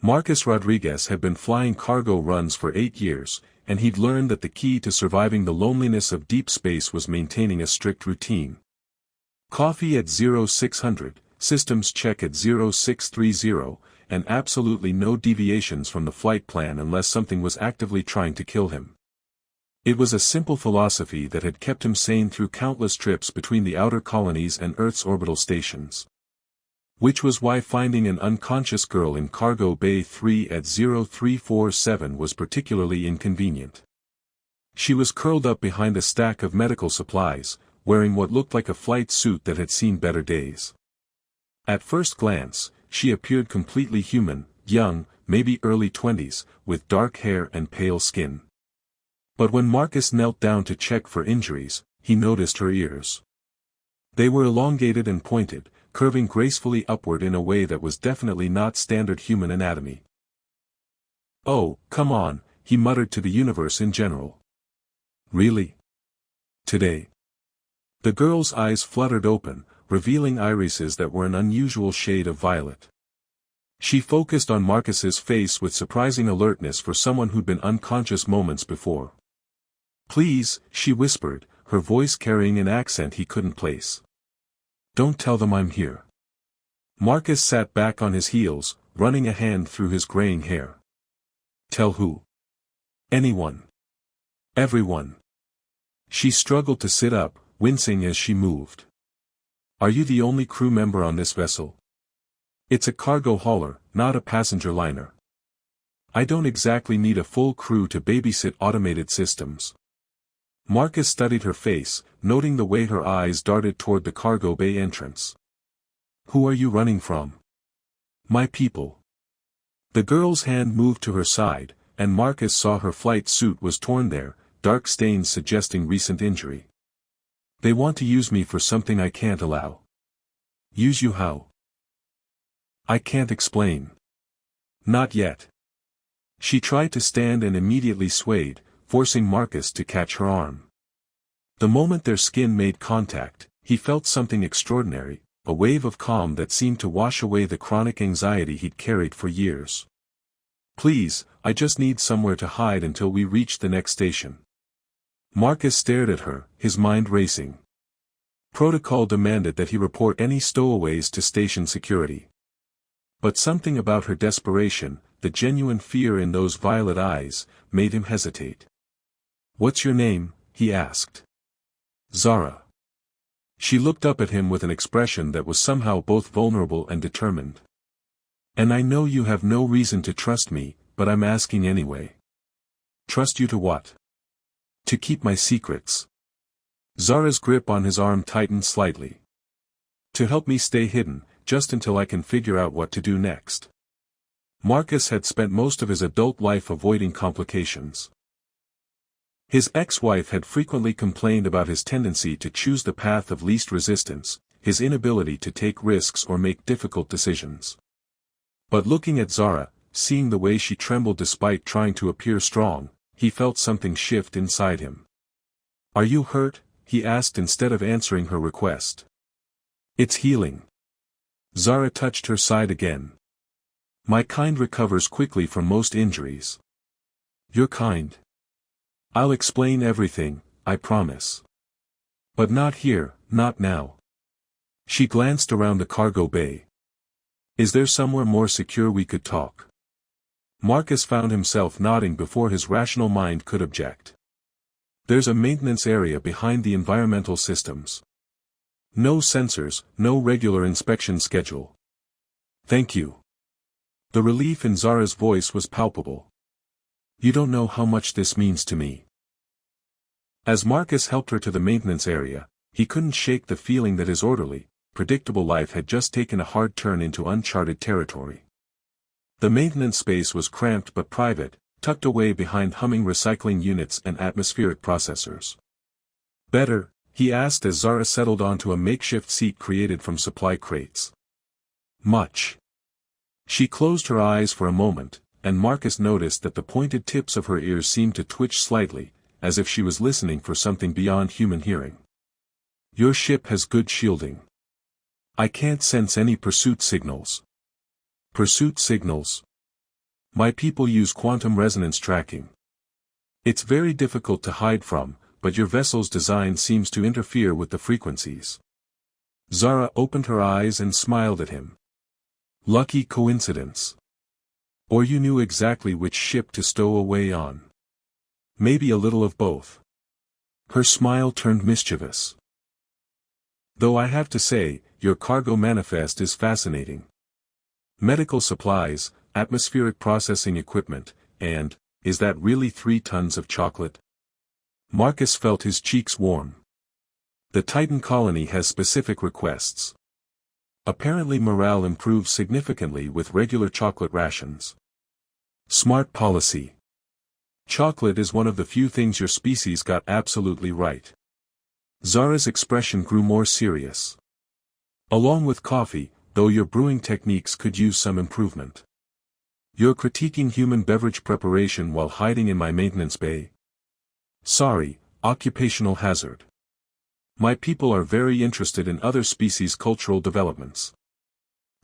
Marcus Rodriguez had been flying cargo runs for 8 years, and he'd learned that the key to surviving the loneliness of deep space was maintaining a strict routine. Coffee at 0600, systems check at 0630, and absolutely no deviations from the flight plan unless something was actively trying to kill him. It was a simple philosophy that had kept him sane through countless trips between the outer colonies and Earth's orbital stations. Which was why finding an unconscious girl in Cargo Bay 3 at 0347 was particularly inconvenient. She was curled up behind a stack of medical supplies, wearing what looked like a flight suit that had seen better days. At first glance, she appeared completely human, young, maybe early 20s, with dark hair and pale skin. But when Marcus knelt down to check for injuries, he noticed her ears. They were elongated and pointed, curving gracefully upward in a way that was definitely not standard human anatomy. "Oh, come on," he muttered to the universe in general. "Really? Today?" The girl's eyes fluttered open, revealing irises that were an unusual shade of violet. She focused on Marcus's face with surprising alertness for someone who'd been unconscious moments before. "Please," she whispered, her voice carrying an accent he couldn't place. "Don't tell them I'm here." Marcus sat back on his heels, running a hand through his graying hair. "Tell who?" "Anyone. Everyone." She struggled to sit up, wincing as she moved. "Are you the only crew member on this vessel?" "It's a cargo hauler, not a passenger liner. I don't exactly need a full crew to babysit automated systems." Marcus studied her face, noting the way her eyes darted toward the cargo bay entrance. "Who are you running from?" "My people." The girl's hand moved to her side, and Marcus saw her flight suit was torn there, dark stains suggesting recent injury. "They want to use me for something I can't allow." "Use you how?" "I can't explain." "Not yet." She tried to stand and immediately swayed, forcing Marcus to catch her arm. The moment their skin made contact, he felt something extraordinary, a wave of calm that seemed to wash away the chronic anxiety he'd carried for years. "Please, I just need somewhere to hide until we reach the next station." Marcus stared at her, his mind racing. Protocol demanded that he report any stowaways to station security. But something about her desperation, the genuine fear in those violet eyes, made him hesitate. "What's your name?" he asked. "Zara." She looked up at him with an expression that was somehow both vulnerable and determined. "And I know you have no reason to trust me, but I'm asking anyway." "Trust you to what?" "To keep my secrets." Zara's grip on his arm tightened slightly. "To help me stay hidden, just until I can figure out what to do next." Marcus had spent most of his adult life avoiding complications. His ex-wife had frequently complained about his tendency to choose the path of least resistance, his inability to take risks or make difficult decisions. But looking at Zara, seeing the way she trembled despite trying to appear strong, he felt something shift inside him. "Are you hurt?" he asked instead of answering her request. "It's healing." Zara touched her side again. "My kind recovers quickly from most injuries." "Your kind?" "I'll explain everything, I promise. But not here, not now." She glanced around the cargo bay. "Is there somewhere more secure we could talk?" Marcus found himself nodding before his rational mind could object. "There's a maintenance area behind the environmental systems. No sensors, no regular inspection schedule." "Thank you." The relief in Zara's voice was palpable. "You don't know how much this means to me." As Marcus helped her to the maintenance area, he couldn't shake the feeling that his orderly, predictable life had just taken a hard turn into uncharted territory. The maintenance space was cramped but private, tucked away behind humming recycling units and atmospheric processors. "Better?" he asked as Zara settled onto a makeshift seat created from supply crates. "Much." She closed her eyes for a moment, and Marcus noticed that the pointed tips of her ears seemed to twitch slightly, as if she was listening for something beyond human hearing. "Your ship has good shielding. I can't sense any pursuit signals." "Pursuit signals?" My people use quantum resonance tracking. It's very difficult to hide from, but your vessel's design seems to interfere with the frequencies. Zara opened her eyes and smiled at him. Lucky coincidence. Or you knew exactly which ship to stow away on. Maybe a little of both. Her smile turned mischievous. Though I have to say, your cargo manifest is fascinating. Medical supplies, atmospheric processing equipment, and, is that really 3 tons of chocolate? Marcus felt his cheeks warm. The Titan colony has specific requests. Apparently morale improves significantly with regular chocolate rations. Smart policy. Chocolate is one of the few things your species got absolutely right. Zara's expression grew more serious. Along with coffee, though your brewing techniques could use some improvement. You're critiquing human beverage preparation while hiding in my maintenance bay? Sorry, occupational hazard. My people are very interested in other species' cultural developments.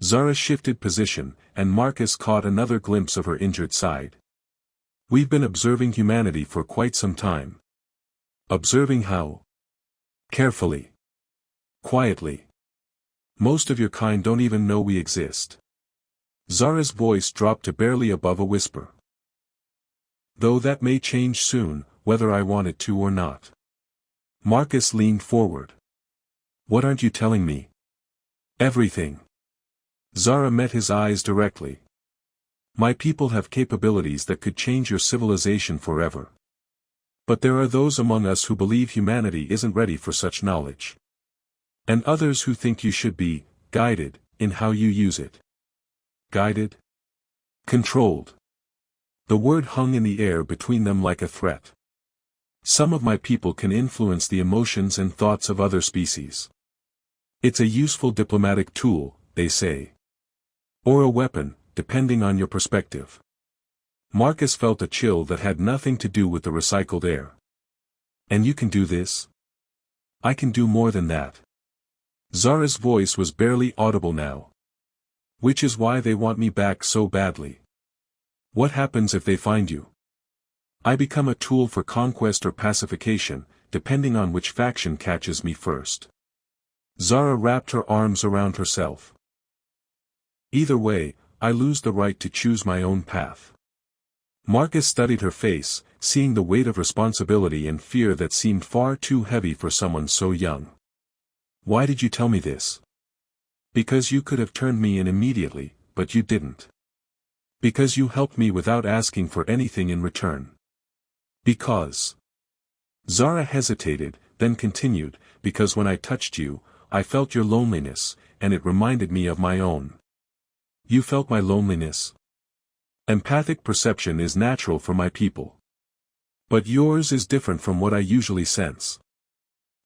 Zara shifted position, and Marcus caught another glimpse of her injured side. We've been observing humanity for quite some time. Observing how? Carefully. Quietly. Most of your kind don't even know we exist. Zara's voice dropped to barely above a whisper. Though that may change soon, whether I want it to or not. Marcus leaned forward. What aren't you telling me? Everything. Zara met his eyes directly. My people have capabilities that could change your civilization forever. But there are those among us who believe humanity isn't ready for such knowledge. And others who think you should be guided in how you use it. Guided? Controlled. The word hung in the air between them like a threat. Some of my people can influence the emotions and thoughts of other species. It's a useful diplomatic tool, they say. Or a weapon, depending on your perspective. Marcus felt a chill that had nothing to do with the recycled air. And you can do this? I can do more than that. Zara's voice was barely audible now. Which is why they want me back so badly. What happens if they find you? I become a tool for conquest or pacification, depending on which faction catches me first. Zara wrapped her arms around herself. Either way, I lose the right to choose my own path. Marcus studied her face, seeing the weight of responsibility and fear that seemed far too heavy for someone so young. Why did you tell me this? Because you could have turned me in immediately, but you didn't. Because you helped me without asking for anything in return. Because. Zara hesitated, then continued, because when I touched you, I felt your loneliness, and it reminded me of my own. You felt my loneliness? Empathic perception is natural for my people. But yours is different from what I usually sense.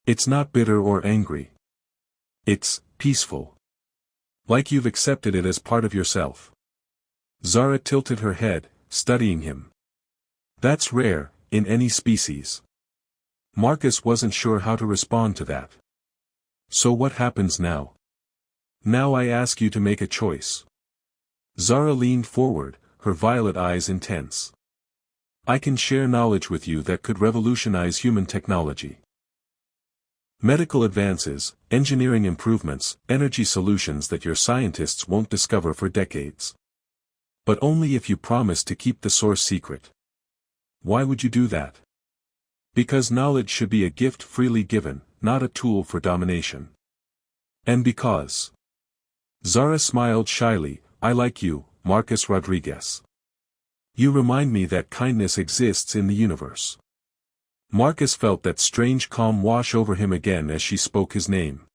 It's not bitter or angry. It's peaceful. Like you've accepted it as part of yourself. Zara tilted her head, studying him. That's rare, in any species. Marcus wasn't sure how to respond to that. So what happens now? Now I ask you to make a choice. Zara leaned forward, her violet eyes intense. I can share knowledge with you that could revolutionize human technology. Medical advances, engineering improvements, energy solutions that your scientists won't discover for decades. But only if you promise to keep the source secret. Why would you do that? Because knowledge should be a gift freely given, not a tool for domination. And because. Zara smiled shyly, I like you, Marcus Rodriguez. You remind me that kindness exists in the universe. Marcus felt that strange calm wash over him again as she spoke his name.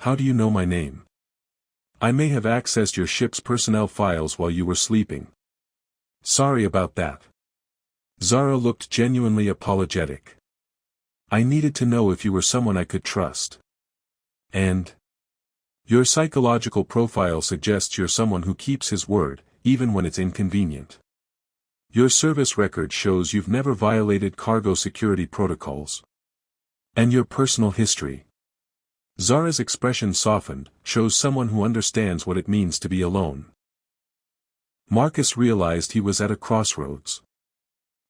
How do you know my name? I may have accessed your ship's personnel files while you were sleeping. Sorry about that. Zara looked genuinely apologetic. I needed to know if you were someone I could trust. And? Your psychological profile suggests you're someone who keeps his word, even when it's inconvenient. Your service record shows you've never violated cargo security protocols. And your personal history. Zara's expression softened, shows someone who understands what it means to be alone. Marcus realized he was at a crossroads.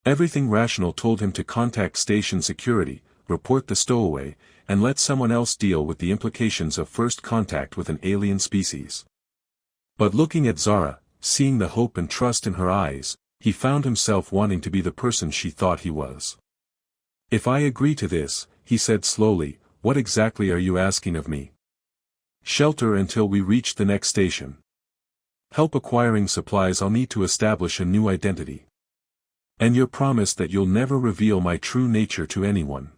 Everything rational told him to contact station security, report the stowaway, and let someone else deal with the implications of first contact with an alien species. But looking at Zara, seeing the hope and trust in her eyes, he found himself wanting to be the person she thought he was. "If I agree to this," he said slowly, "what exactly are you asking of me?" "Shelter until we reach the next station. Help acquiring supplies I'll need to establish a new identity. And your promise that you'll never reveal my true nature to anyone."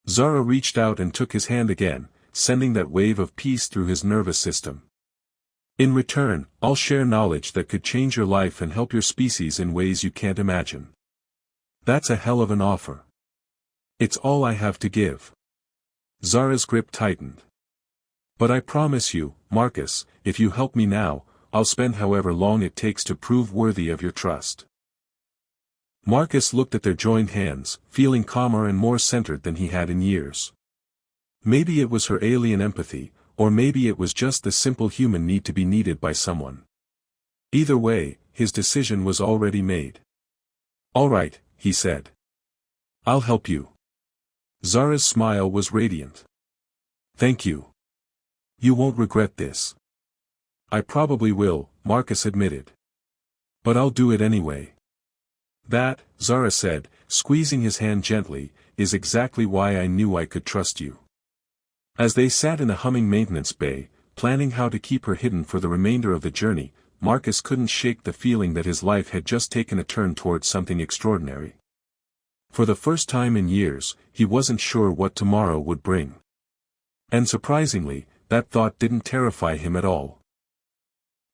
Zara reached out and took his hand again, sending that wave of peace through his nervous system. "In return, I'll share knowledge that could change your life and help your species in ways you can't imagine." "That's a hell of an offer." "It's all I have to give." Zara's grip tightened. "But I promise you, Marcus, if you help me now, I'll spend however long it takes to prove worthy of your trust." Marcus looked at their joined hands, feeling calmer and more centered than he had in years. Maybe it was her alien empathy, or maybe it was just the simple human need to be needed by someone. Either way, his decision was already made. "All right," he said. "I'll help you." Zara's smile was radiant. "Thank you. You won't regret this." "I probably will," Marcus admitted. "But I'll do it anyway." "That," Zara said, squeezing his hand gently, "is exactly why I knew I could trust you." As they sat in a humming maintenance bay, planning how to keep her hidden for the remainder of the journey, Marcus couldn't shake the feeling that his life had just taken a turn towards something extraordinary. For the first time in years, he wasn't sure what tomorrow would bring. And surprisingly, that thought didn't terrify him at all.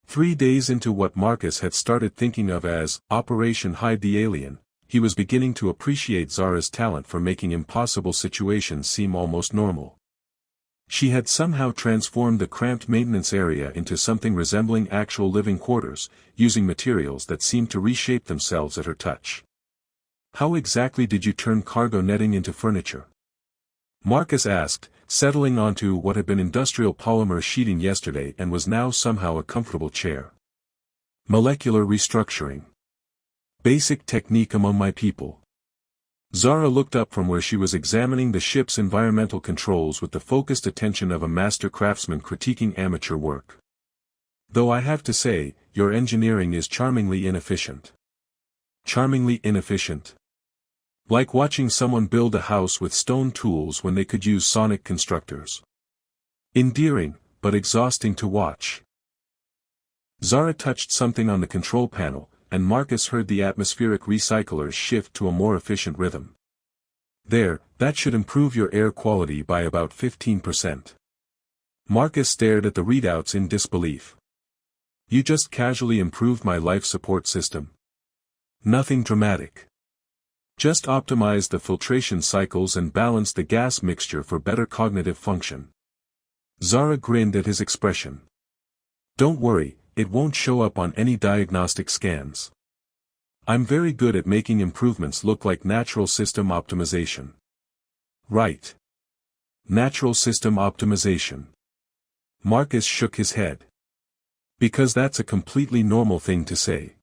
3 days into what Marcus had started thinking of as Operation Hide the Alien, he was beginning to appreciate Zara's talent for making impossible situations seem almost normal. She had somehow transformed the cramped maintenance area into something resembling actual living quarters, using materials that seemed to reshape themselves at her touch. "How exactly did you turn cargo netting into furniture?" Marcus asked, settling onto what had been industrial polymer sheeting yesterday and was now somehow a comfortable chair. "Molecular restructuring. Basic technique among my people." Zara looked up from where she was examining the ship's environmental controls with the focused attention of a master craftsman critiquing amateur work. "Though I have to say, your engineering is charmingly inefficient." "Charmingly inefficient?" "Like watching someone build a house with stone tools when they could use sonic constructors." "Endearing, but exhausting to watch." Zara touched something on the control panel, and Marcus heard the atmospheric recyclers shift to a more efficient rhythm. "There, that should improve your air quality by about 15%. Marcus stared at the readouts in disbelief. "You just casually improved my life support system." "Nothing dramatic. Just optimized the filtration cycles and balanced the gas mixture for better cognitive function." Zara grinned at his expression. "Don't worry, it won't show up on any diagnostic scans. I'm very good at making improvements look like natural system optimization." "Right. Natural system optimization." Marcus shook his head. "Because that's a completely normal thing to say.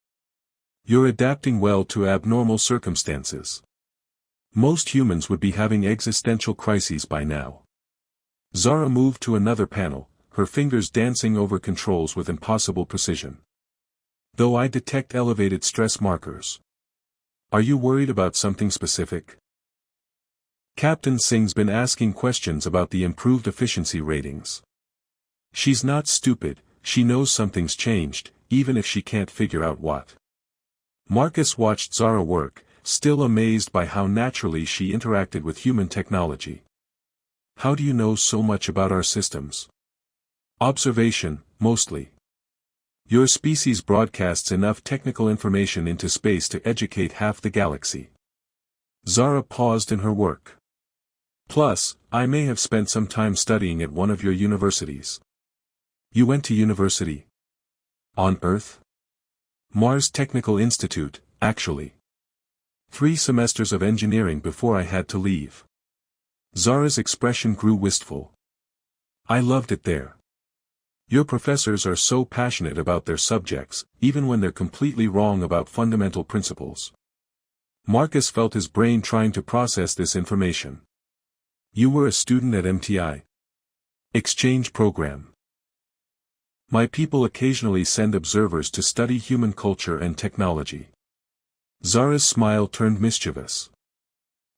You're adapting well to abnormal circumstances. Most humans would be having existential crises by now." Zara moved to another panel, her fingers dancing over controls with impossible precision. "Though I detect elevated stress markers. Are you worried about something specific?" "Captain Singh's been asking questions about the improved efficiency ratings." "She's not stupid, she knows something's changed, even if she can't figure out what." Marcus watched Zara work, still amazed by how naturally she interacted with human technology. "How do you know so much about our systems?" "Observation, mostly. Your species broadcasts enough technical information into space to educate half the galaxy." Zara paused in her work. "Plus, I may have spent some time studying at one of your universities." "You went to university? On Earth?" "Mars Technical Institute, actually. 3 semesters of engineering before I had to leave." Zara's expression grew wistful. "I loved it there. Your professors are so passionate about their subjects, even when they're completely wrong about fundamental principles. Marcus felt his brain trying to process this information. You were a student at MTI. Exchange program. My people occasionally send observers to study human culture and technology. Zara's smile turned mischievous.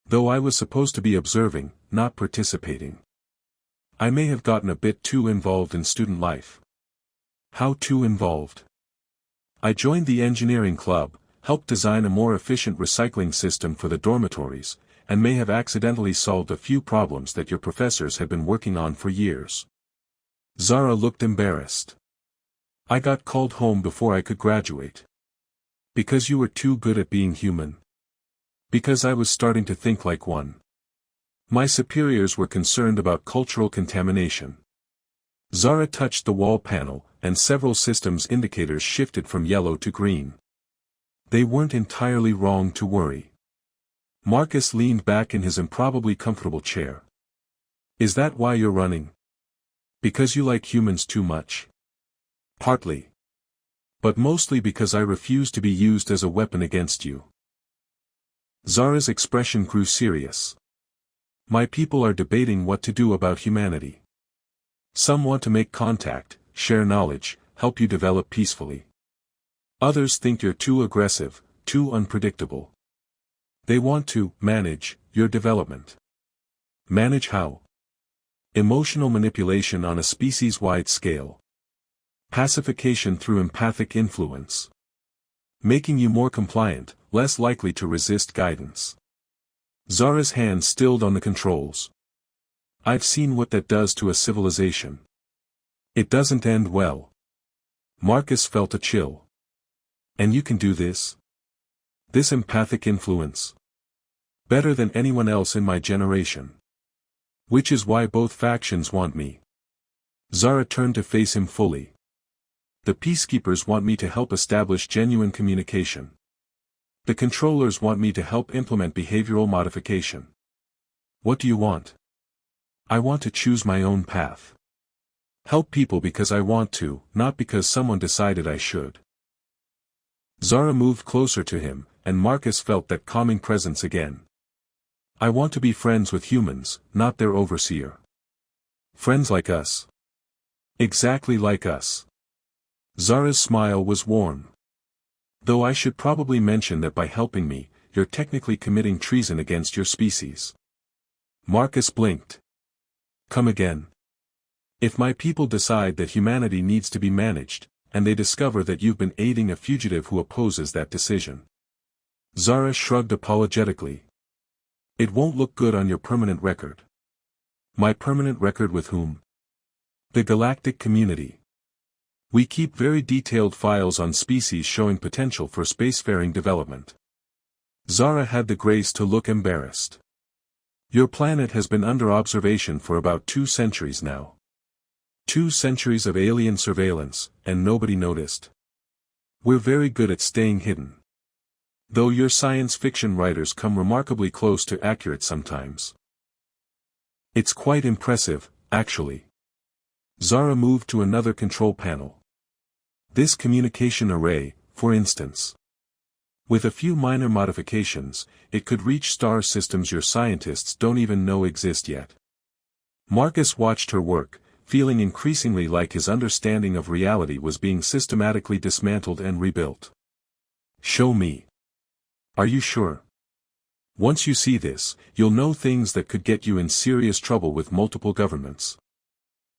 Though I was supposed to be observing, not participating. I may have gotten a bit too involved in student life. How too involved? I joined the engineering club, helped design a more efficient recycling system for the dormitories, and may have accidentally solved a few problems that your professors had been working on for years. Zara looked embarrassed. I got called home before I could graduate. Because you were too good at being human. Because I was starting to think like one. My superiors were concerned about cultural contamination. Zara touched the wall panel, and several systems indicators shifted from yellow to green. They weren't entirely wrong to worry. Marcus leaned back in his improbably comfortable chair. Is that why you're running? Because you like humans too much? Partly. But mostly because I refuse to be used as a weapon against you. Zara's expression grew serious. My people are debating what to do about humanity. Some want to make contact, share knowledge, help you develop peacefully. Others think you're too aggressive, too unpredictable. They want to manage your development. Manage how? Emotional manipulation on a species-wide scale. Pacification through empathic influence. Making you more compliant, less likely to resist guidance. Zara's hand stilled on the controls. I've seen what that does to a civilization. It doesn't end well. Marcus felt a chill. And you can do this? This empathic influence. Better than anyone else in my generation. Which is why both factions want me. Zara turned to face him fully. The peacekeepers want me to help establish genuine communication. The controllers want me to help implement behavioral modification. What do you want? I want to choose my own path. Help people because I want to, not because someone decided I should. Zara moved closer to him, and Marcus felt that calming presence again. I want to be friends with humans, not their overseer. Friends like us. Exactly like us. Zara's smile was warm. Though I should probably mention that by helping me, you're technically committing treason against your species. Marcus blinked. Come again. If my people decide that humanity needs to be managed, and they discover that you've been aiding a fugitive who opposes that decision. Zara shrugged apologetically. It won't look good on your permanent record. My permanent record with whom? The Galactic community. We keep very detailed files on species showing potential for spacefaring development. Zara had the grace to look embarrassed. Your planet has been under observation for about 2 centuries now. 2 centuries of alien surveillance, and nobody noticed. We're very good at staying hidden. Though your science fiction writers come remarkably close to accurate sometimes. It's quite impressive, actually. Zara moved to another control panel. This communication array, for instance. With a few minor modifications, it could reach star systems your scientists don't even know exist yet. Marcus watched her work, feeling increasingly like his understanding of reality was being systematically dismantled and rebuilt. Show me. Are you sure? Once you see this, you'll know things that could get you in serious trouble with multiple governments.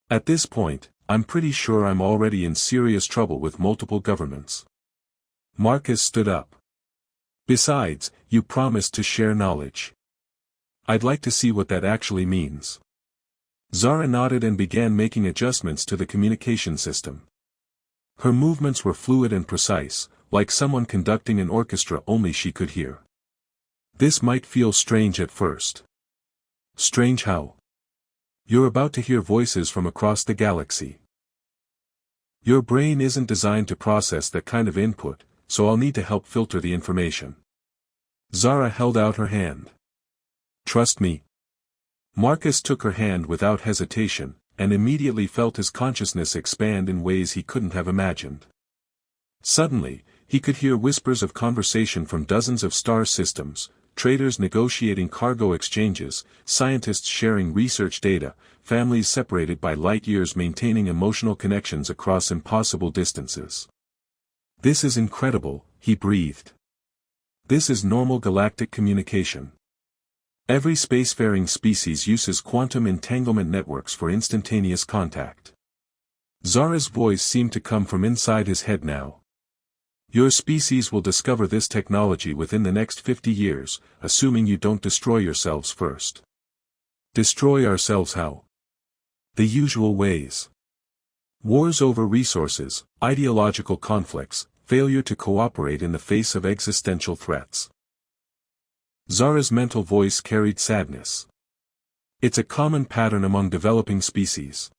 At this point, I'm pretty sure I'm already in serious trouble with multiple governments. Marcus stood up. Besides, you promised to share knowledge. I'd like to see what that actually means. Zara nodded and began making adjustments to the communication system. Her movements were fluid and precise, like someone conducting an orchestra only she could hear. This might feel strange at first. Strange how? You're about to hear voices from across the galaxy. Your brain isn't designed to process that kind of input, so I'll need to help filter the information. Zara held out her hand. Trust me. Marcus took her hand without hesitation, and immediately felt his consciousness expand in ways he couldn't have imagined. Suddenly, he could hear whispers of conversation from dozens of star systems, traders negotiating cargo exchanges, scientists sharing research data, families separated by light years maintaining emotional connections across impossible distances. "This is incredible," he breathed. "This is normal galactic communication. Every spacefaring species uses quantum entanglement networks for instantaneous contact." Zara's voice seemed to come from inside his head now. "Your species will discover this technology within the next 50 years, assuming you don't destroy yourselves first." "Destroy ourselves how?" "The usual ways. Wars over resources, ideological conflicts, failure to cooperate in the face of existential threats." Zara's mental voice carried sadness. "It's a common pattern among developing species."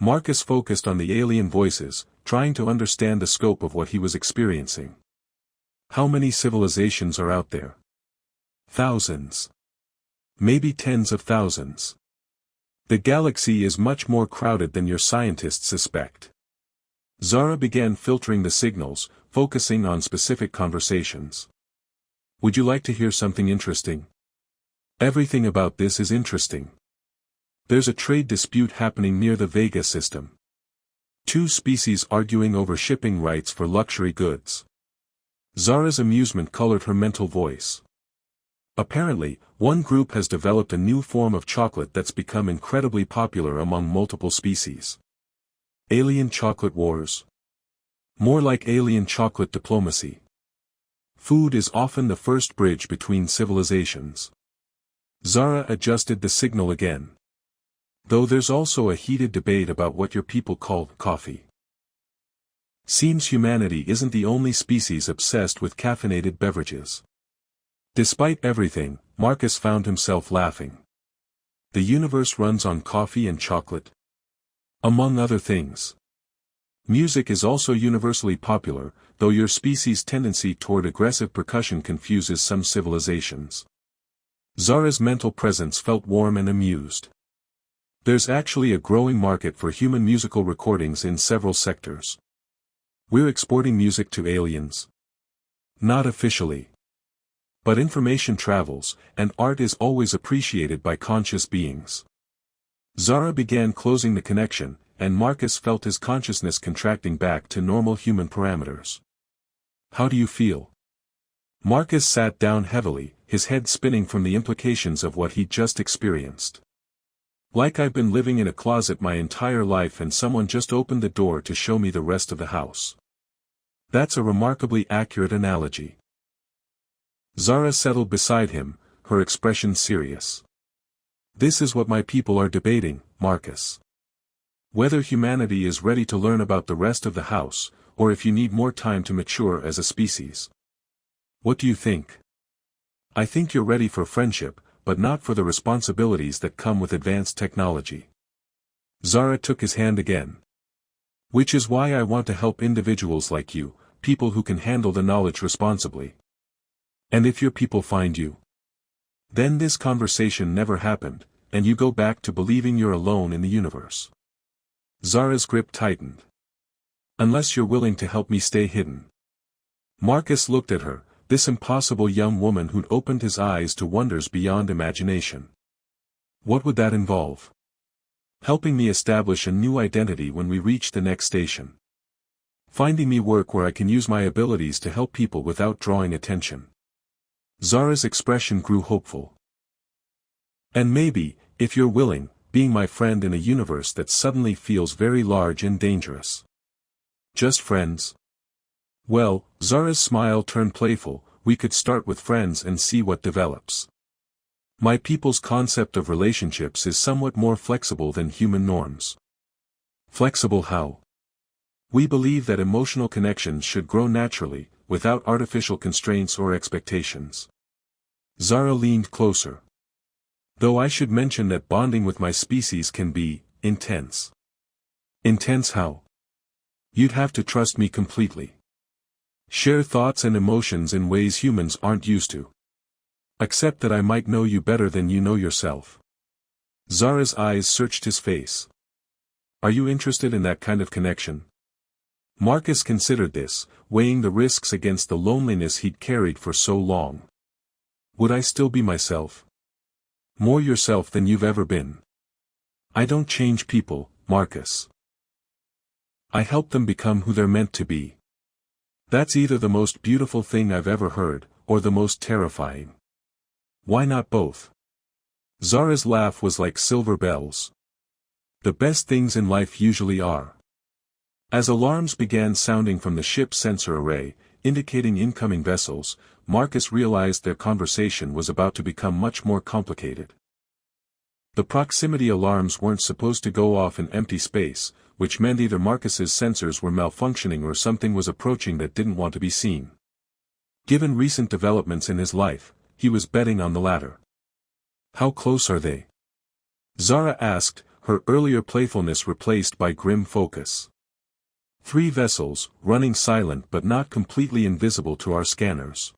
Marcus focused on the alien voices, trying to understand the scope of what he was experiencing. "How many civilizations are out there?" "Thousands. Maybe tens of thousands. The galaxy is much more crowded than your scientists suspect." Zara began filtering the signals, focusing on specific conversations. "Would you like to hear something interesting?" "Everything about this is interesting. There's a trade dispute happening near the Vega system. Two species arguing over shipping rights for luxury goods." Zara's amusement colored her mental voice. "Apparently, one group has developed a new form of chocolate that's become incredibly popular among multiple species." "Alien chocolate wars?" "More like alien chocolate diplomacy. Food is often the first bridge between civilizations." Zara adjusted the signal again. "Though there's also a heated debate about what your people call coffee. Seems humanity isn't the only species obsessed with caffeinated beverages." Despite everything, Marcus found himself laughing. "The universe runs on coffee and chocolate?" "Among other things. Music is also universally popular, though your species' tendency toward aggressive percussion confuses some civilizations." Zara's mental presence felt warm and amused. "There's actually a growing market for human musical recordings in several sectors." "We're exporting music to aliens?" "Not officially. But information travels, and art is always appreciated by conscious beings." Zara began closing the connection, and Marcus felt his consciousness contracting back to normal human parameters. "How do you feel?" Marcus sat down heavily, his head spinning from the implications of what he'd just experienced. "Like I've been living in a closet my entire life and someone just opened the door to show me the rest of the house." "That's a remarkably accurate analogy." Zara settled beside him, her expression serious. "This is what my people are debating, Marcus. Whether humanity is ready to learn about the rest of the house, or if you need more time to mature as a species. What do you think?" "I think you're ready for friendship, but not for the responsibilities that come with advanced technology." Zara took his hand again. "Which is why I want to help individuals like you, people who can handle the knowledge responsibly." "And if your people find you? Then this conversation never happened, and you go back to believing you're alone in the universe." Zara's grip tightened. "Unless you're willing to help me stay hidden." Marcus looked at her, this impossible young woman who'd opened his eyes to wonders beyond imagination. "What would that involve?" "Helping me establish a new identity when we reach the next station. Finding me work where I can use my abilities to help people without drawing attention." Zara's expression grew hopeful. "And maybe, if you're willing, being my friend in a universe that suddenly feels very large and dangerous." "Just friends?" "Well," Zara's smile turned playful, "we could start with friends and see what develops. My people's concept of relationships is somewhat more flexible than human norms." "Flexible how?" "We believe that emotional connections should grow naturally, without artificial constraints or expectations." Zara leaned closer. "Though I should mention that bonding with my species can be intense." "Intense how?" "You'd have to trust me completely. Share thoughts and emotions in ways humans aren't used to. Accept that I might know you better than you know yourself." Zara's eyes searched his face. Are you interested in that kind of connection? Marcus considered this, weighing the risks against the loneliness he'd carried for so long. Would I still be myself? More yourself than you've ever been. I don't change people, Marcus. I help them become who they're meant to be. That's either the most beautiful thing I've ever heard, or the most terrifying. Why not both? Zara's laugh was like silver bells. The best things in life usually are. As alarms began sounding from the ship's sensor array, indicating incoming vessels, Marcus realized their conversation was about to become much more complicated. The proximity alarms weren't supposed to go off in empty space, which meant either Marcus's sensors were malfunctioning or something was approaching that didn't want to be seen. Given recent developments in his life, he was betting on the latter. How close are they? Zara asked, her earlier playfulness replaced by grim focus. 3 vessels, running silent but not completely invisible to our scanners.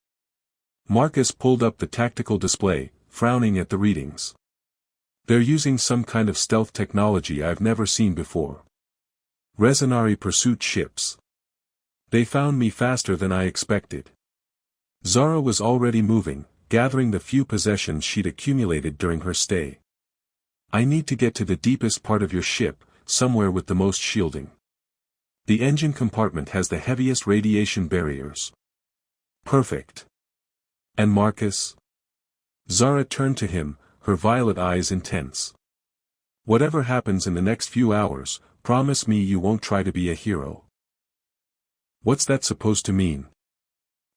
Marcus pulled up the tactical display, frowning at the readings. They're using some kind of stealth technology I've never seen before. Resonari pursuit ships. They found me faster than I expected. Zara was already moving, gathering the few possessions she'd accumulated during her stay. I need to get to the deepest part of your ship, somewhere with the most shielding. The engine compartment has the heaviest radiation barriers. Perfect. And Marcus? Zara turned to him, her violet eyes intense. Whatever happens in the next few hours, promise me you won't try to be a hero. What's that supposed to mean?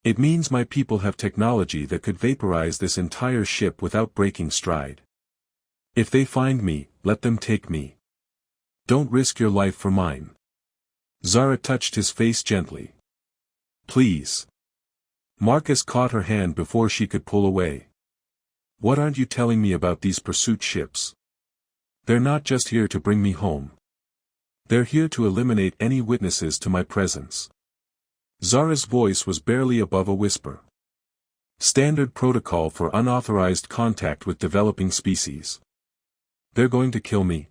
It means my people have technology that could vaporize this entire ship without breaking stride. If they find me, let them take me. Don't risk your life for mine. Zara touched his face gently. Please. Marcus caught her hand before she could pull away. What aren't you telling me about these pursuit ships? They're not just here to bring me home. They're here to eliminate any witnesses to my presence. Zara's voice was barely above a whisper. Standard protocol for unauthorized contact with developing species. They're going to kill me.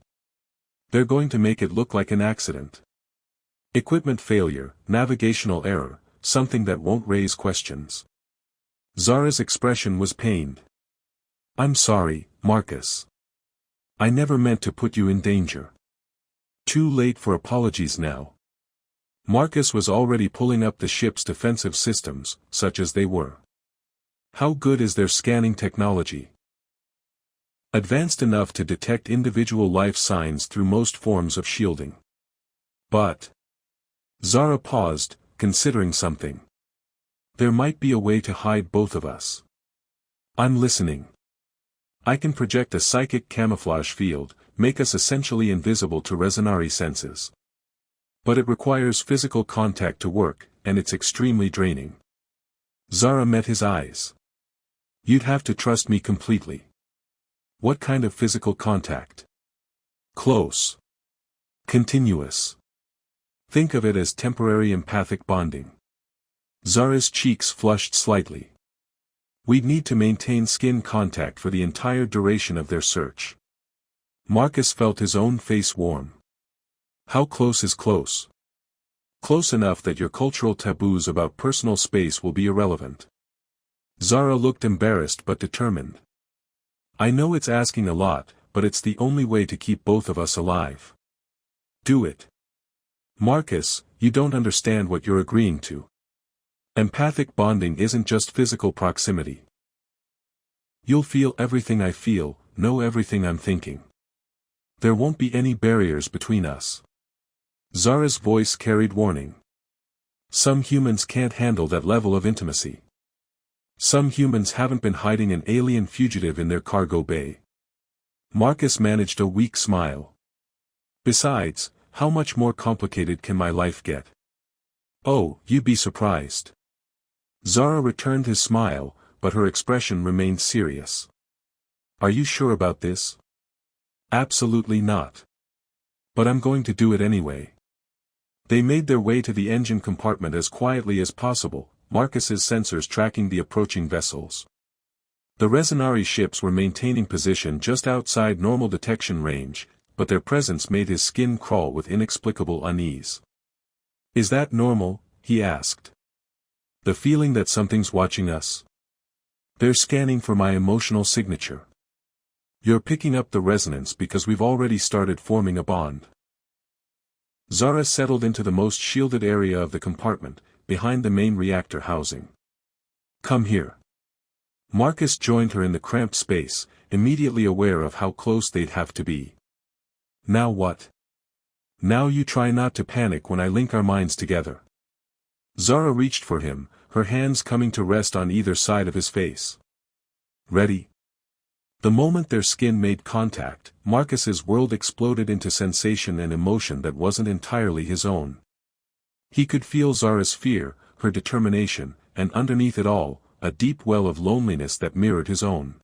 They're going to make it look like an accident. Equipment failure, navigational error, something that won't raise questions. Zara's expression was pained. I'm sorry, Marcus. I never meant to put you in danger. Too late for apologies now. Marcus was already pulling up the ship's defensive systems, such as they were. How good is their scanning technology? Advanced enough to detect individual life signs through most forms of shielding. But Zara paused, considering something. There might be a way to hide both of us. I'm listening. I can project a psychic camouflage field, make us essentially invisible to Resonari senses. But it requires physical contact to work, and it's extremely draining. Zara met his eyes. You'd have to trust me completely. What kind of physical contact? Close. Continuous. Think of it as temporary empathic bonding. Zara's cheeks flushed slightly. We'd need to maintain skin contact for the entire duration of their search. Marcus felt his own face warm. How close is close? Close enough that your cultural taboos about personal space will be irrelevant. Zara looked embarrassed but determined. I know it's asking a lot, but it's the only way to keep both of us alive. Do it. Marcus, you don't understand what you're agreeing to. Empathic bonding isn't just physical proximity. You'll feel everything I feel, know everything I'm thinking. There won't be any barriers between us. Zara's voice carried warning. Some humans can't handle that level of intimacy. Some humans haven't been hiding an alien fugitive in their cargo bay. Marcus managed a weak smile. Besides, how much more complicated can my life get? Oh, you'd be surprised. Zara returned his smile, but her expression remained serious. Are you sure about this? Absolutely not. But I'm going to do it anyway. They made their way to the engine compartment as quietly as possible, Marcus's sensors tracking the approaching vessels. The Resonari ships were maintaining position just outside normal detection range, but their presence made his skin crawl with inexplicable unease. "Is that normal?" he asked. "The feeling that something's watching us? They're scanning for my emotional signature. You're picking up the resonance because we've already started forming a bond." Zara settled into the most shielded area of the compartment, behind the main reactor housing. "Come here." Marcus joined her in the cramped space, immediately aware of how close they'd have to be. "Now what?" "Now you try not to panic when I link our minds together." Zara reached for him, her hands coming to rest on either side of his face. "Ready?" The moment their skin made contact, Marcus's world exploded into sensation and emotion that wasn't entirely his own. He could feel Zara's fear, her determination, and underneath it all, a deep well of loneliness that mirrored his own.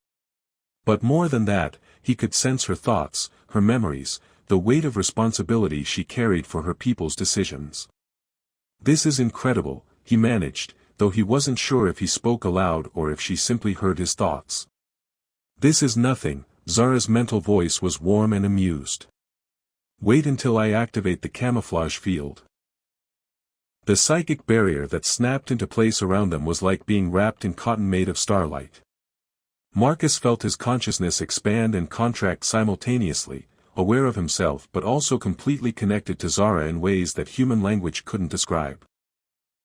But more than that, he could sense her thoughts, her memories, the weight of responsibility she carried for her people's decisions. "This is incredible," he managed, though he wasn't sure if he spoke aloud or if she simply heard his thoughts. "This is nothing," Zara's mental voice was warm and amused. "Wait until I activate the camouflage field." The psychic barrier that snapped into place around them was like being wrapped in cotton made of starlight. Marcus felt his consciousness expand and contract simultaneously, aware of himself but also completely connected to Zara in ways that human language couldn't describe.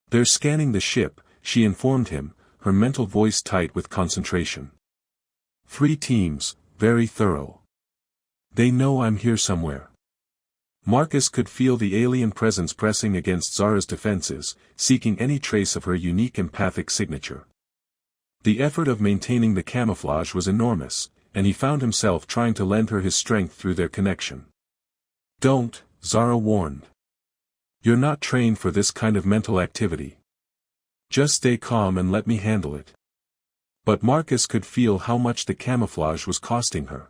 "They're scanning the ship," she informed him, her mental voice tight with concentration. "3 teams, very thorough. They know I'm here somewhere." Marcus could feel the alien presence pressing against Zara's defenses, seeking any trace of her unique empathic signature. The effort of maintaining the camouflage was enormous, and he found himself trying to lend her his strength through their connection. "Don't," Zara warned. "You're not trained for this kind of mental activity. Just stay calm and let me handle it." But Marcus could feel how much the camouflage was costing her.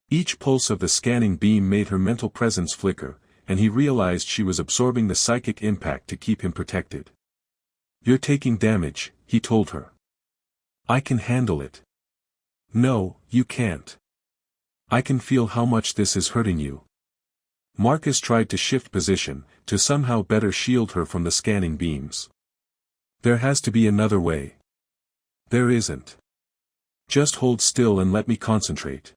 Each pulse of the scanning beam made her mental presence flicker, and he realized she was absorbing the psychic impact to keep him protected. "You're taking damage," he told her. "I can handle it." "No, you can't. I can feel how much this is hurting you." Marcus tried to shift position, to somehow better shield her from the scanning beams. "There has to be another way." "There isn't. Just hold still and let me concentrate."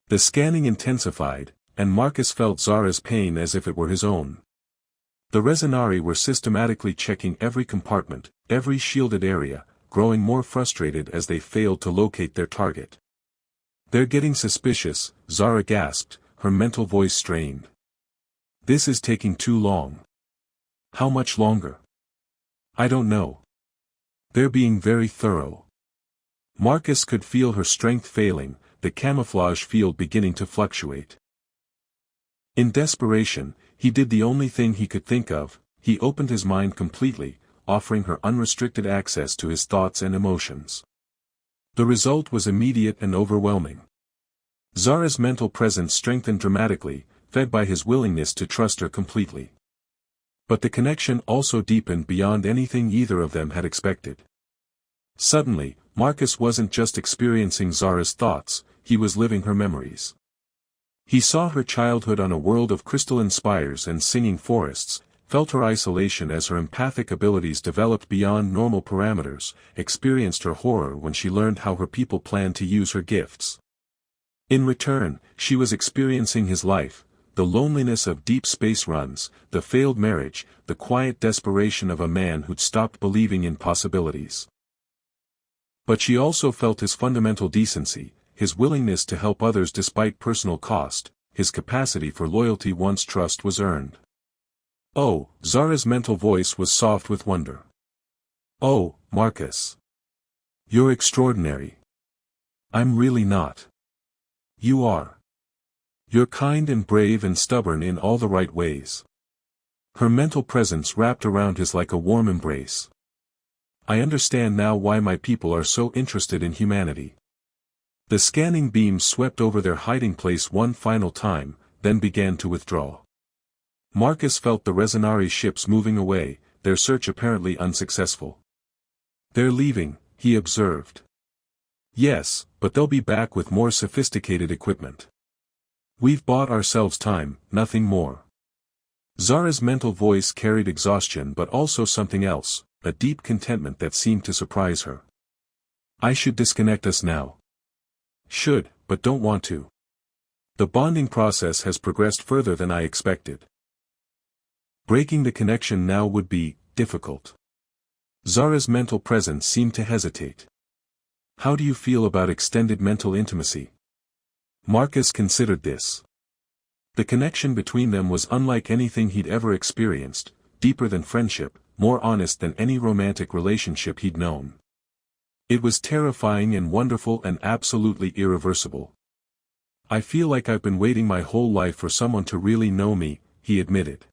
The scanning intensified, and Marcus felt Zara's pain as if it were his own. The Resonari were systematically checking every compartment, every shielded area, growing more frustrated as they failed to locate their target. "They're getting suspicious," Zara gasped, her mental voice strained. "This is taking too long." "How much longer?" "I don't know. They're being very thorough." Marcus could feel her strength failing, the camouflage field beginning to fluctuate. In desperation, he did the only thing he could think of, he opened his mind completely, offering her unrestricted access to his thoughts and emotions. The result was immediate and overwhelming. Zara's mental presence strengthened dramatically, fed by his willingness to trust her completely. But the connection also deepened beyond anything either of them had expected. Suddenly, Marcus wasn't just experiencing Zara's thoughts, he was living her memories. He saw her childhood on a world of crystalline spires and singing forests, felt her isolation as her empathic abilities developed beyond normal parameters, experienced her horror when she learned how her people planned to use her gifts. In return, she was experiencing his life, the loneliness of deep space runs, the failed marriage, the quiet desperation of a man who'd stopped believing in possibilities. But she also felt his fundamental decency, his willingness to help others despite personal cost, his capacity for loyalty once trust was earned. "Oh," Zara's mental voice was soft with wonder. "Oh, Marcus. You're extraordinary." "I'm really not." "You are. You're kind and brave and stubborn in all the right ways." Her mental presence wrapped around his like a warm embrace. "I understand now why my people are so interested in humanity." The scanning beams swept over their hiding place one final time, then began to withdraw. Marcus felt the Resonari ships moving away, their search apparently unsuccessful. "They're leaving," he observed. "Yes, but they'll be back with more sophisticated equipment." We've bought ourselves time, nothing more. Zara's mental voice carried exhaustion but also something else, a deep contentment that seemed to surprise her. I should disconnect us now. Should, but don't want to. The bonding process has progressed further than I expected. Breaking the connection now would be difficult. Zara's mental presence seemed to hesitate. How do you feel about extended mental intimacy? Marcus considered this. The connection between them was unlike anything he'd ever experienced, deeper than friendship, more honest than any romantic relationship he'd known. It was terrifying and wonderful and absolutely irreversible. I feel like I've been waiting my whole life for someone to really know me, he admitted.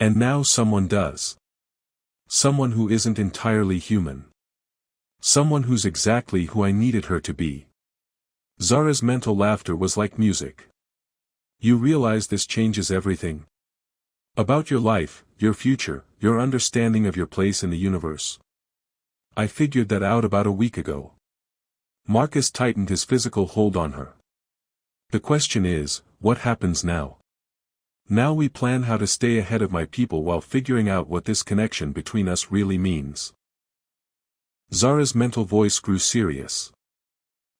And now someone does. Someone who isn't entirely human. Someone who's exactly who I needed her to be. Zara's mental laughter was like music. You realize this changes everything? About your life, your future, your understanding of your place in the universe. I figured that out about a week ago. Marcus tightened his physical hold on her. The question is, what happens now? Now we plan how to stay ahead of my people while figuring out what this connection between us really means. Zara's mental voice grew serious.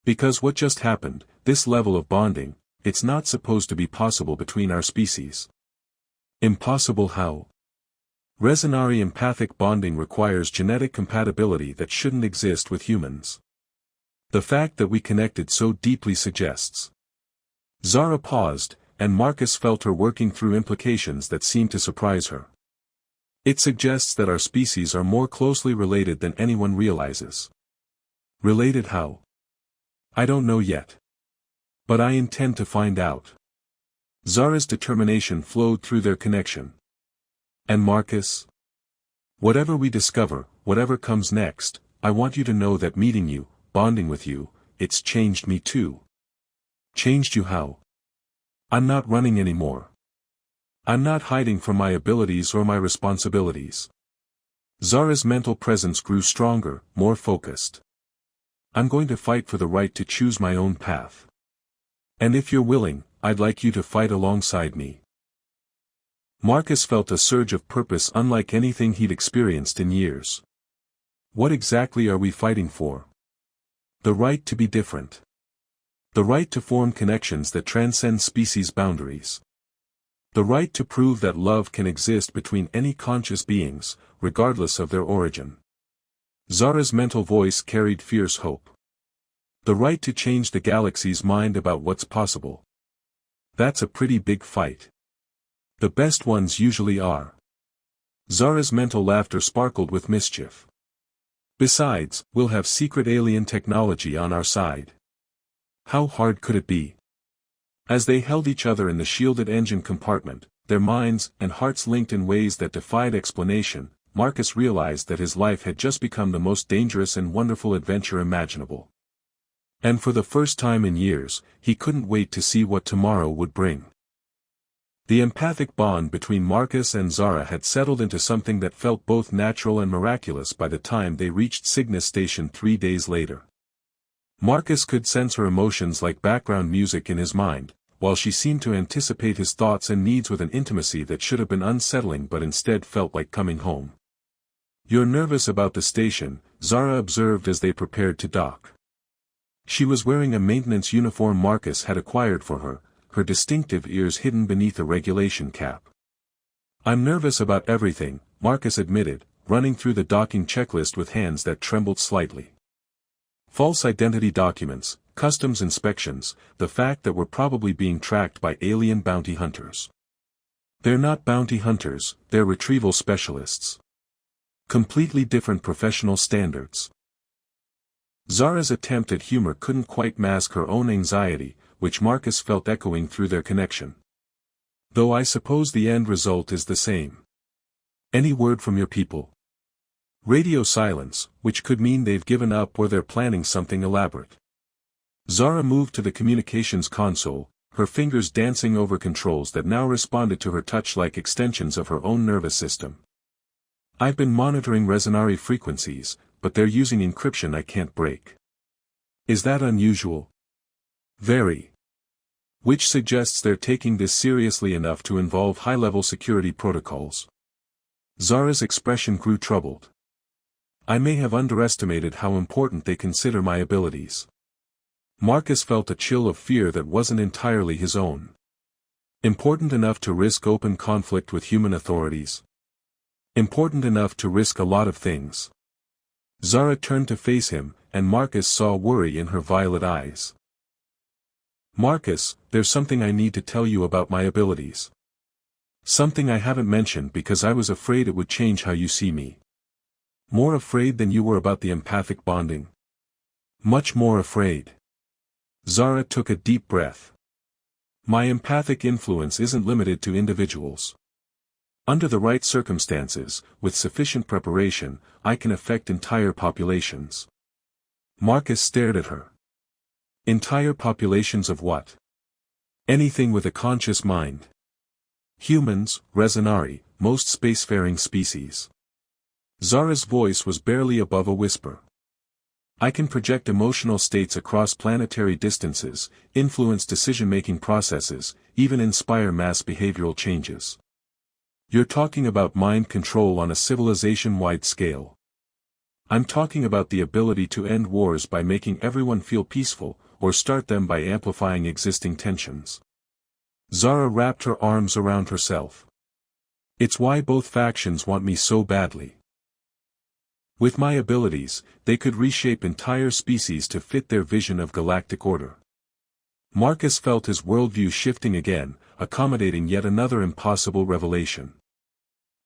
Because what just happened, this level of bonding, it's not supposed to be possible between our species. Impossible how? Resonary empathic bonding requires genetic compatibility that shouldn't exist with humans. The fact that we connected so deeply suggests. Zara paused, and Marcus felt her working through implications that seemed to surprise her. It suggests that our species are more closely related than anyone realizes. Related how? I don't know yet. But I intend to find out. Zara's determination flowed through their connection. And Marcus? Whatever we discover, whatever comes next, I want you to know that meeting you, bonding with you, it's changed me too. Changed you how? I'm not running anymore. I'm not hiding from my abilities or my responsibilities. Zara's mental presence grew stronger, more focused. I'm going to fight for the right to choose my own path. And if you're willing, I'd like you to fight alongside me. Marcus felt a surge of purpose unlike anything he'd experienced in years. What exactly are we fighting for? The right to be different. The right to form connections that transcend species boundaries. The right to prove that love can exist between any conscious beings, regardless of their origin. Zara's mental voice carried fierce hope. The right to change the galaxy's mind about what's possible. That's a pretty big fight. The best ones usually are. Zara's mental laughter sparkled with mischief. Besides, we'll have secret alien technology on our side. How hard could it be? As they held each other in the shielded engine compartment, their minds and hearts linked in ways that defied explanation, Marcus realized that his life had just become the most dangerous and wonderful adventure imaginable. And for the first time in years, he couldn't wait to see what tomorrow would bring. The empathic bond between Marcus and Zara had settled into something that felt both natural and miraculous by the time they reached Cygnus Station 3 days later. Marcus could sense her emotions like background music in his mind, while she seemed to anticipate his thoughts and needs with an intimacy that should have been unsettling but instead felt like coming home. You're nervous about the station, Zara observed as they prepared to dock. She was wearing a maintenance uniform Marcus had acquired for her, her distinctive ears hidden beneath a regulation cap. I'm nervous about everything, Marcus admitted, running through the docking checklist with hands that trembled slightly. False identity documents, customs inspections, the fact that we're probably being tracked by alien bounty hunters. They're not bounty hunters, they're retrieval specialists. Completely different professional standards. Zara's attempt at humor couldn't quite mask her own anxiety, which Marcus felt echoing through their connection. Though I suppose the end result is the same. Any word from your people? Radio silence, which could mean they've given up or they're planning something elaborate. Zara moved to the communications console, her fingers dancing over controls that now responded to her touch like extensions of her own nervous system. I've been monitoring resonary frequencies, but they're using encryption I can't break. Is that unusual? Very. Which suggests they're taking this seriously enough to involve high-level security protocols. Zara's expression grew troubled. I may have underestimated how important they consider my abilities. Marcus felt a chill of fear that wasn't entirely his own. Important enough to risk open conflict with human authorities. Important enough to risk a lot of things. Zara turned to face him, and Marcus saw worry in her violet eyes. Marcus, there's something I need to tell you about my abilities. Something I haven't mentioned because I was afraid it would change how you see me. More afraid than you were about the empathic bonding. Much more afraid. Zara took a deep breath. My empathic influence isn't limited to individuals. Under the right circumstances, with sufficient preparation, I can affect entire populations. Marcus stared at her. Entire populations of what? Anything with a conscious mind. Humans, Resonari, most spacefaring species. Zara's voice was barely above a whisper. I can project emotional states across planetary distances, influence decision-making processes, even inspire mass behavioral changes. You're talking about mind control on a civilization-wide scale. I'm talking about the ability to end wars by making everyone feel peaceful, or start them by amplifying existing tensions. Zara wrapped her arms around herself. It's why both factions want me so badly. With my abilities, they could reshape entire species to fit their vision of galactic order. Marcus felt his worldview shifting again, accommodating yet another impossible revelation.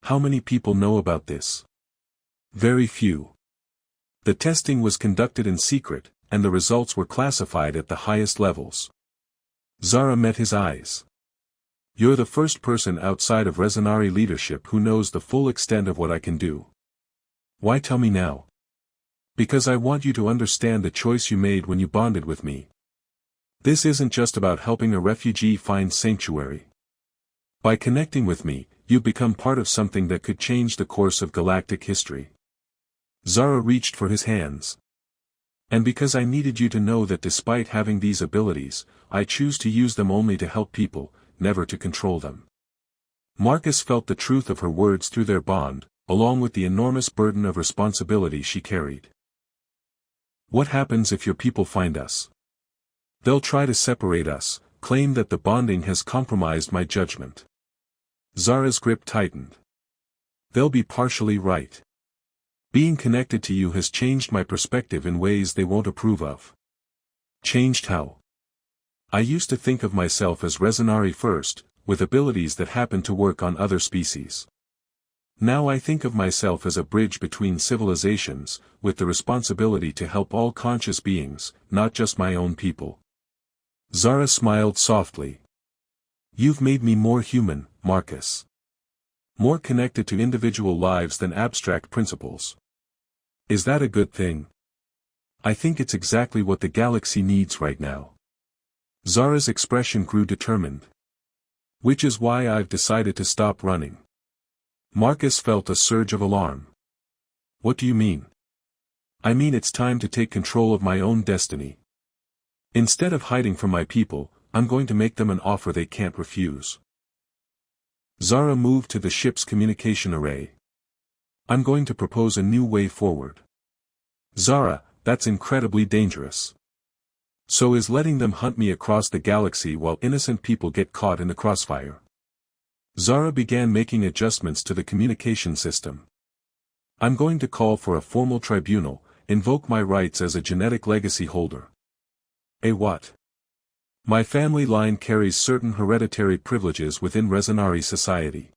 How many people know about this? Very few. The testing was conducted in secret, and the results were classified at the highest levels. Zara met his eyes. You're the first person outside of Resonari leadership who knows the full extent of what I can do. Why tell me now? Because I want you to understand the choice you made when you bonded with me. This isn't just about helping a refugee find sanctuary. By connecting with me, you become part of something that could change the course of galactic history. Zara reached for his hands. And because I needed you to know that despite having these abilities, I choose to use them only to help people, never to control them. Marcus felt the truth of her words through their bond, along with the enormous burden of responsibility she carried. What happens if your people find us? They'll try to separate us, claim that the bonding has compromised my judgment. Zara's grip tightened. They'll be partially right. Being connected to you has changed my perspective in ways they won't approve of. Changed how? I used to think of myself as Resonari first, with abilities that happen to work on other species. Now I think of myself as a bridge between civilizations, with the responsibility to help all conscious beings, not just my own people. Zara smiled softly. You've made me more human, Marcus. More connected to individual lives than abstract principles. Is that a good thing? I think it's exactly what the galaxy needs right now. Zara's expression grew determined. Which is why I've decided to stop running. Marcus felt a surge of alarm. What do you mean? I mean it's time to take control of my own destiny. Instead of hiding from my people, I'm going to make them an offer they can't refuse. Zara moved to the ship's communication array. I'm going to propose a new way forward. Zara, that's incredibly dangerous. So is letting them hunt me across the galaxy while innocent people get caught in the crossfire. Zara began making adjustments to the communication system. I'm going to call for a formal tribunal, invoke my rights as a genetic legacy holder. A what? My family line carries certain hereditary privileges within Resonari society.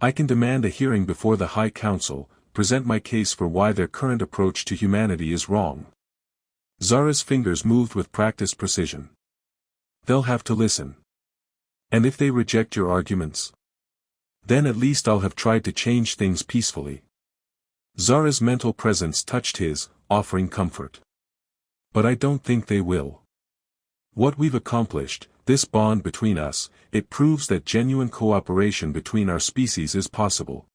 I can demand a hearing before the High Council, present my case for why their current approach to humanity is wrong. Zara's fingers moved with practiced precision. They'll have to listen. And if they reject your arguments? Then at least I'll have tried to change things peacefully. Zara's mental presence touched his, offering comfort. But I don't think they will. What we've accomplished, this bond between us, it proves that genuine cooperation between our species is possible.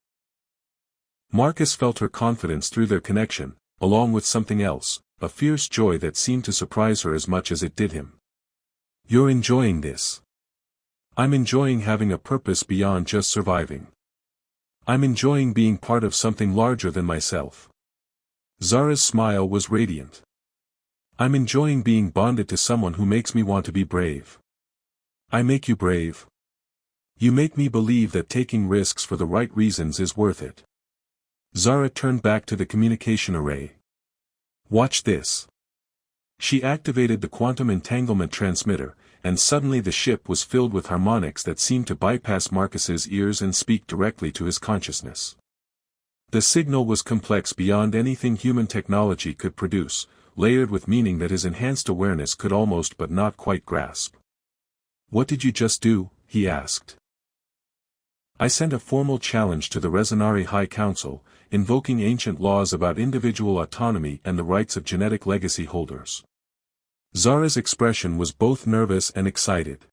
Marcus felt her confidence through their connection, along with something else, a fierce joy that seemed to surprise her as much as it did him. You're enjoying this. I'm enjoying having a purpose beyond just surviving. I'm enjoying being part of something larger than myself. Zara's smile was radiant. I'm enjoying being bonded to someone who makes me want to be brave. I make you brave. You make me believe that taking risks for the right reasons is worth it. Zara turned back to the communication array. Watch this. She activated the quantum entanglement transmitter, and suddenly the ship was filled with harmonics that seemed to bypass Marcus's ears and speak directly to his consciousness. The signal was complex beyond anything human technology could produce, layered with meaning that his enhanced awareness could almost but not quite grasp. What did you just do? He asked. I sent a formal challenge to the Resonari High Council, invoking ancient laws about individual autonomy and the rights of genetic legacy holders. Zara's expression was both nervous and excited.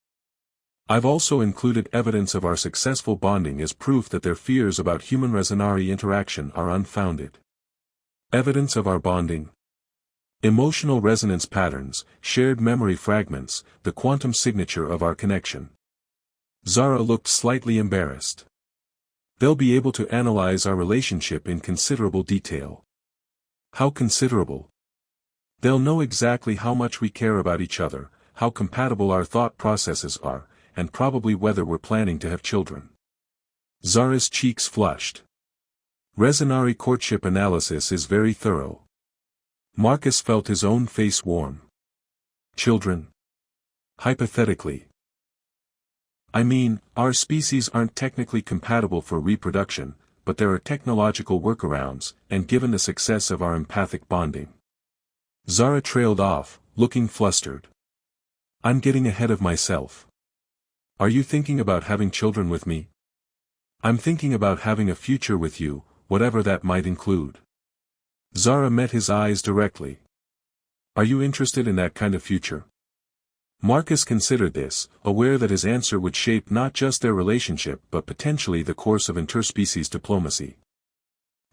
I've also included evidence of our successful bonding as proof that their fears about human Resonari interaction are unfounded. Evidence of our bonding? Emotional resonance patterns, shared memory fragments, the quantum signature of our connection. Zara looked slightly embarrassed. They'll be able to analyze our relationship in considerable detail. How considerable? They'll know exactly how much we care about each other, how compatible our thought processes are, and probably whether we're planning to have children. Zara's cheeks flushed. Resonari courtship analysis is very thorough. Marcus felt his own face warm. Children? Hypothetically. I mean, our species aren't technically compatible for reproduction, but there are technological workarounds, and given the success of our empathic bonding. Zara trailed off, looking flustered. I'm getting ahead of myself. Are you thinking about having children with me? I'm thinking about having a future with you, whatever that might include. Zara met his eyes directly. Are you interested in that kind of future? Marcus considered this, aware that his answer would shape not just their relationship but potentially the course of interspecies diplomacy.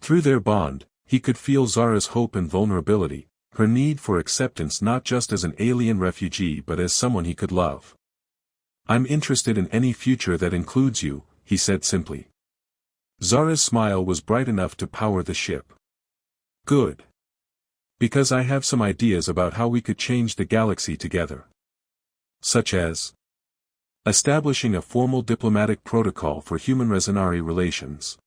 Through their bond, he could feel Zara's hope and vulnerability, her need for acceptance not just as an alien refugee but as someone he could love. I'm interested in any future that includes you, he said simply. Zara's smile was bright enough to power the ship. Good. Because I have some ideas about how we could change the galaxy together. Such as establishing a formal diplomatic protocol for human Resonari relations.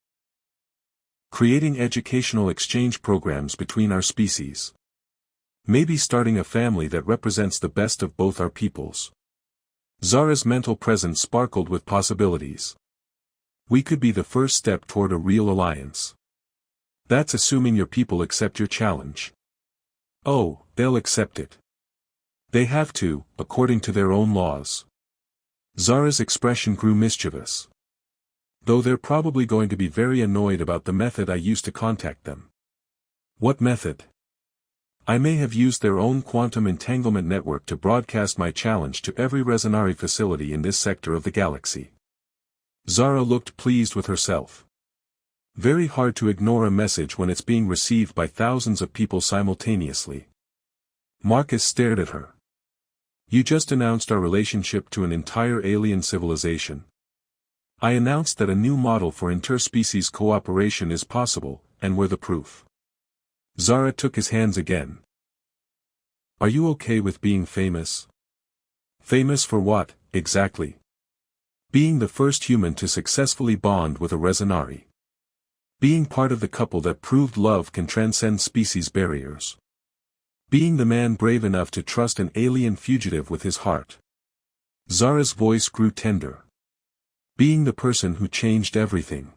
Creating educational exchange programs between our species. Maybe starting a family that represents the best of both our peoples. Zara's mental presence sparkled with possibilities. We could be the first step toward a real alliance. That's assuming your people accept your challenge. Oh, they'll accept it. They have to, according to their own laws. Zara's expression grew mischievous. Though they're probably going to be very annoyed about the method I used to contact them. What method? I may have used their own quantum entanglement network to broadcast my challenge to every Resonari facility in this sector of the galaxy. Zara looked pleased with herself. Very hard to ignore a message when it's being received by thousands of people simultaneously. Marcus stared at her. You just announced our relationship to an entire alien civilization. I announced that a new model for interspecies cooperation is possible, and we're the proof. Zara took his hands again. Are you okay with being famous? Famous for what, exactly? Being the first human to successfully bond with a Resonari. Being part of the couple that proved love can transcend species barriers. Being the man brave enough to trust an alien fugitive with his heart. Zara's voice grew tender. Being the person who changed everything.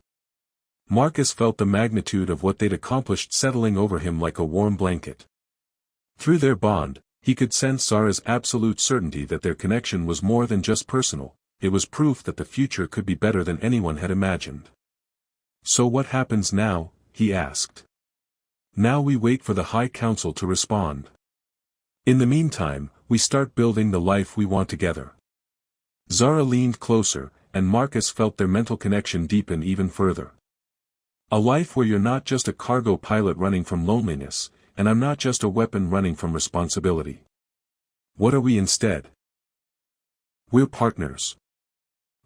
Marcus felt the magnitude of what they'd accomplished settling over him like a warm blanket. Through their bond, he could sense Zara's absolute certainty that their connection was more than just personal, it was proof that the future could be better than anyone had imagined. So what happens now? He asked. Now we wait for the High Council to respond. In the meantime, we start building the life we want together. Zara leaned closer, and Marcus felt their mental connection deepen even further. A life where you're not just a cargo pilot running from loneliness, and I'm not just a weapon running from responsibility. What are we instead? We're partners.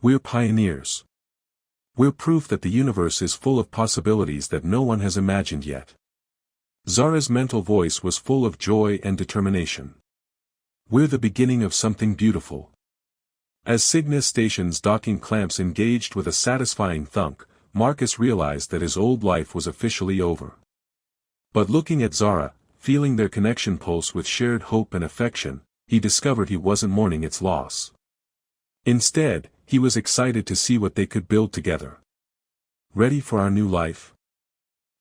We're pioneers. We're proof that the universe is full of possibilities that no one has imagined yet. Zara's mental voice was full of joy and determination. We're the beginning of something beautiful. As Cygnus Station's docking clamps engaged with a satisfying thunk, Marcus realized that his old life was officially over. But looking at Zara, feeling their connection pulse with shared hope and affection, he discovered he wasn't mourning its loss. Instead, he was excited to see what they could build together. Ready for our new life?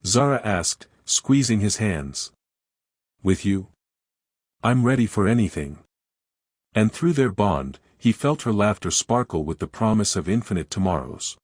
Zara asked, squeezing his hands. With you? I'm ready for anything. And through their bond, he felt her laughter sparkle with the promise of infinite tomorrows.